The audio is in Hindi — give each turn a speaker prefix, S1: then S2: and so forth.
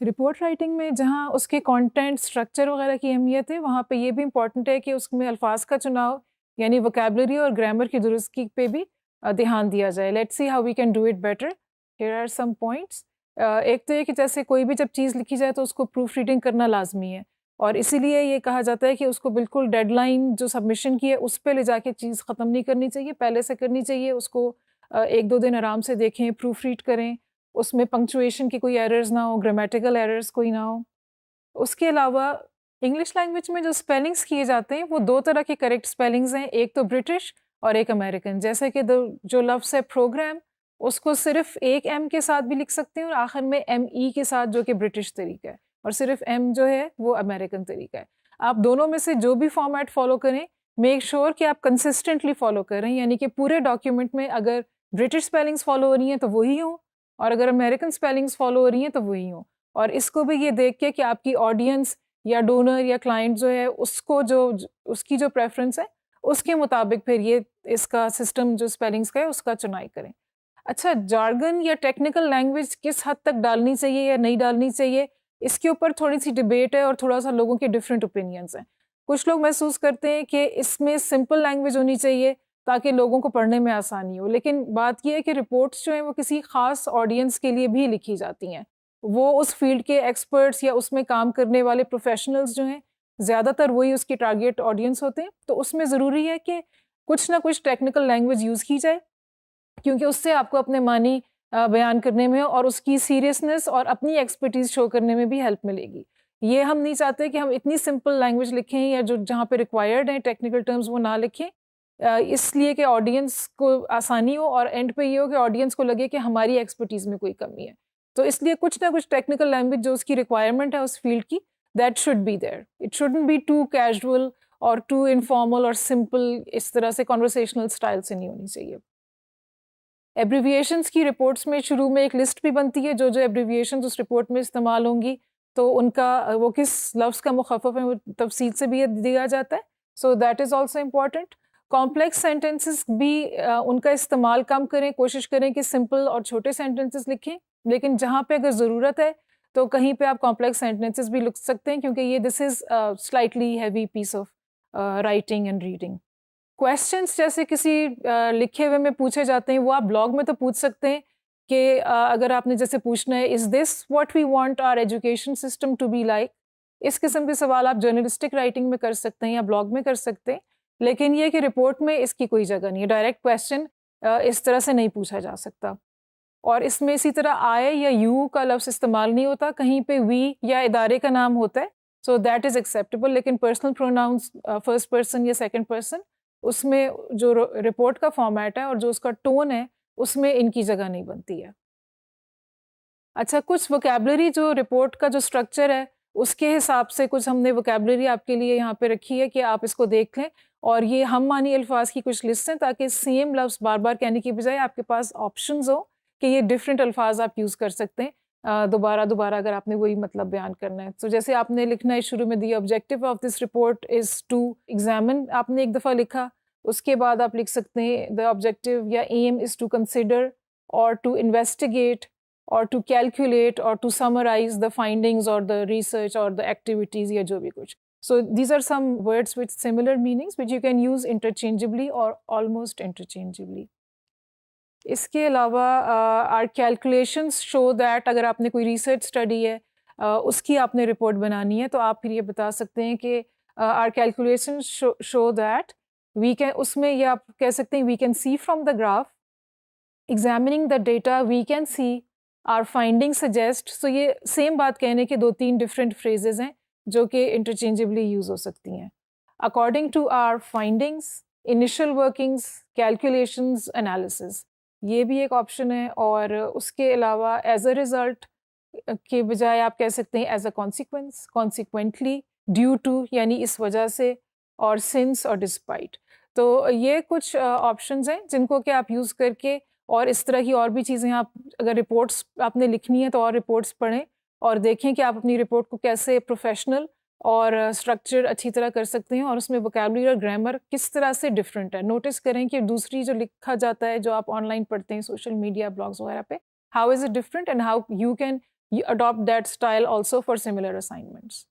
S1: रिपोर्ट राइटिंग में जहाँ उसके कंटेंट स्ट्रक्चर वगैरह की अहमियत है, वहाँ पे ये भी इम्पॉर्टेंट है कि उसमें अल्फाज का चुनाव यानी वोकैबुलरी और ग्रामर की दुरुस्ती पे भी ध्यान दिया जाए। Let's see how we can do it better. Here are some points. एक तो ये कि जैसे कोई भी जब चीज़ लिखी जाए तो उसको प्रूफ रीडिंग करना लाजमी है, और इसीलिए ये कहा जाता है कि उसको बिल्कुल डेडलाइन जो सबमिशन की है उस पर ले जाके चीज़ ख़त्म नहीं करनी चाहिए, पहले से करनी चाहिए। उसको 1-2 दिन आराम से देखें, प्रूफ रीड करें, उसमें पंक्चुएशन की कोई एरर्स ना हो, ग्रामेटिकल एरर्स कोई ना हो। उसके अलावा इंग्लिश लैंग्वेज में जो स्पेलिंग्स किए जाते हैं वो 2 तरह के करेक्ट स्पेलिंग्स हैं, एक तो ब्रिटिश और एक अमेरिकन। जैसे कि जो लफ्ज़ है प्रोग्राम, उसको सिर्फ एक एम के साथ भी लिख सकते हैं और आखिर में एम-ई के साथ, जो कि ब्रिटिश तरीका है, और सिर्फ एम जो है वो अमेरिकन तरीका है। आप दोनों में से जो भी फॉर्मेट फ़ॉलो करें, मेक श्योर कि आप कंसिस्टेंटली फ़ॉलो करें, यानी कि पूरे डॉक्यूमेंट में अगर ब्रिटिश स्पेलिंग्स फ़ॉलो हो रही हैं तो वही हों, और अगर अमेरिकन स्पेलिंग्स फ़ॉलो हो रही हैं तो वही हों। और इसको भी ये देख के कि आपकी ऑडियंस या डोनर या क्लाइंट जो है उसको उसकी जो प्रेफ़रेंस है उसके मुताबिक फिर ये इसका सिस्टम जो स्पेलिंग्स का है उसका चुनाई करें। अच्छा, जार्गन या टेक्निकल लैंग्वेज किस हद तक डालनी चाहिए या नहीं डालनी चाहिए, इसके ऊपर थोड़ी-सी डिबेट है और थोड़ा-सा लोगों के डिफरेंट ओपिनियंस हैं। कुछ लोग महसूस करते हैं कि इसमें सिंपल लैंग्वेज होनी चाहिए ताकि लोगों को पढ़ने में आसानी हो, लेकिन बात ये है कि रिपोर्ट्स जो हैं वो किसी ख़ास ऑडियंस के लिए भी लिखी जाती हैं। वो उस फील्ड के एक्सपर्ट्स या उसमें काम करने वाले प्रोफ़ेशनल्स जो हैं, ज़्यादातर वही उसकी टारगेट ऑडियंस होते हैं। तो उसमें ज़रूरी है कि कुछ ना कुछ टेक्निकल लैंग्वेज यूज़ की जाए, क्योंकि उससे आपको अपने मानी बयान करने में और उसकी सीरियसनेस और अपनी एक्सपर्टीज़ शो करने में भी हेल्प मिलेगी। ये हम नहीं चाहते कि हम इतनी सिंपल लैंग्वेज लिखें या जो जहाँ पे रिक्वायर्ड हैं टेक्निकल टर्म्स वो ना लिखें, इसलिए कि ऑडियंस को आसानी हो और एंड पे ये हो कि ऑडियंस को लगे कि हमारी एक्सपर्टीज़ में कोई कमी है। तो इसलिए कुछ ना कुछ टेक्निकल लैंग्वेज जो उसकी रिक्वायरमेंट है उस फील्ड की, that should be there. It shouldn't be too casual और टू इन्फॉर्मल और सिंपल, इस तरह से कन्वर्सेशनल स्टाइल से नहीं होनी चाहिए। एब्रिविएशंस की रिपोर्ट्स में शुरू में एक लिस्ट भी बनती है, जो एब्रिविएशंस उस रिपोर्ट में इस्तेमाल होंगी, तो उनका वो किस लफ्ज़ का मुख़फ़्फ़फ़ है वो तफ़सील से भी दिया जाता है। So that is also important. Complex sentences भी उनका इस्तेमाल कम करें, कोशिश करें कि सिंपल और छोटे सेंटेंसेस लिखें, लेकिन जहाँ पे अगर ज़रूरत है तो कहीं पे आप कॉम्प्लेक्स सेंटेंसेस भी लिख सकते हैं, क्योंकि ये this is slightly heavy piece of writing and reading. Questions जैसे किसी लिखे हुए में पूछे जाते हैं, वो आप ब्लॉग में तो पूछ सकते हैं कि अगर आपने जैसे पूछना है, is this what we want our education system to be like? इस किस्म के सवाल आप जर्नलिस्टिक राइटिंग में कर सकते हैं या ब्लॉग में कर सकते हैं, लेकिन ये कि रिपोर्ट में इसकी कोई जगह नहीं है। डायरेक्ट क्वेश्चन इस तरह से नहीं पूछा जा सकता, और इसमें इसी तरह आई या यू का लफ्ज़ इस्तेमाल नहीं होता, कहीं पे वी या इदारे का नाम होता है, सो दैट इज़ एक्सेप्टेबल। लेकिन पर्सनल प्रोनाउंस फर्स्ट पर्सन या सेकंड पर्सन, उसमें जो रिपोर्ट का फॉर्मेट है और जो उसका टोन है, उसमें इनकी जगह नहीं बनती है। अच्छा, कुछ वोकैबुलरी जो रिपोर्ट का जो स्ट्रक्चर है, उसके हिसाब से कुछ हमने वोकैबुलरी आपके लिए यहाँ पे रखी है कि आप इसको देख लें, और ये हम मानी अल्फाज की कुछ लिस्ट हैं, ताकि सेम लफ्ज़ बार-बार कहने की बजाय आपके पास ऑप्शंस हो कि ये डिफरेंट अल्फाज आप यूज़ कर सकते हैं दोबारा-दोबारा अगर आपने वही मतलब बयान करना है। तो जैसे आपने लिखना है शुरू में, the objective of this report is to examine, आपने एक दफ़ा लिखा, उसके बाद आप लिख सकते हैं द ऑब्जेक्टिव या एम इज़ टू कंसिडर और to investigate or to calculate or to summarize the findings or the research or the activities या जो भी कुछ. So these are some words with similar meanings which you can use interchangeably or almost interchangeably. इसके अलावा our calculations show that अगर आपने कोई research study है उसकी आपने रिपोर्ट बनानी है, तो आप फिर ये बता सकते हैं कि our calculations show that we can, उसमें ये आप कह सकते हैं we can see from the graph, examining the data we can see, are finding suggest. So ये सेम बात कहने के 2-3 डिफरेंट फ्रेजेस हैं जो कि इंटरचेंजेबली यूज़ हो सकती हैं। According to our findings, initial workings, calculations, analysis, ये भी एक ऑप्शन है। और उसके अलावा एज अ रिज़ल्ट के बजाय आप कह सकते हैं as a consequence, consequently, due to यानी इस वजह से, और सिंस और डिस्पाइट। तो ये कुछ ऑप्शंस हैं जिनको कि आप यूज़ करके, और इस तरह की और भी चीज़ें आप अगर रिपोर्ट्स आपने लिखनी है तो और रिपोर्ट्स पढ़ें और देखें कि आप अपनी रिपोर्ट को कैसे प्रोफेशनल और स्ट्रक्चर अच्छी तरह कर सकते हैं, और उसमें वोकैबुलरी और ग्रामर किस तरह से डिफरेंट है। नोटिस करें कि दूसरी जो लिखा जाता है, जो आप ऑनलाइन पढ़ते हैं सोशल मीडिया ब्लॉग्स वगैरह पे, how is it different and how you can you adopt that style also for similar assignments.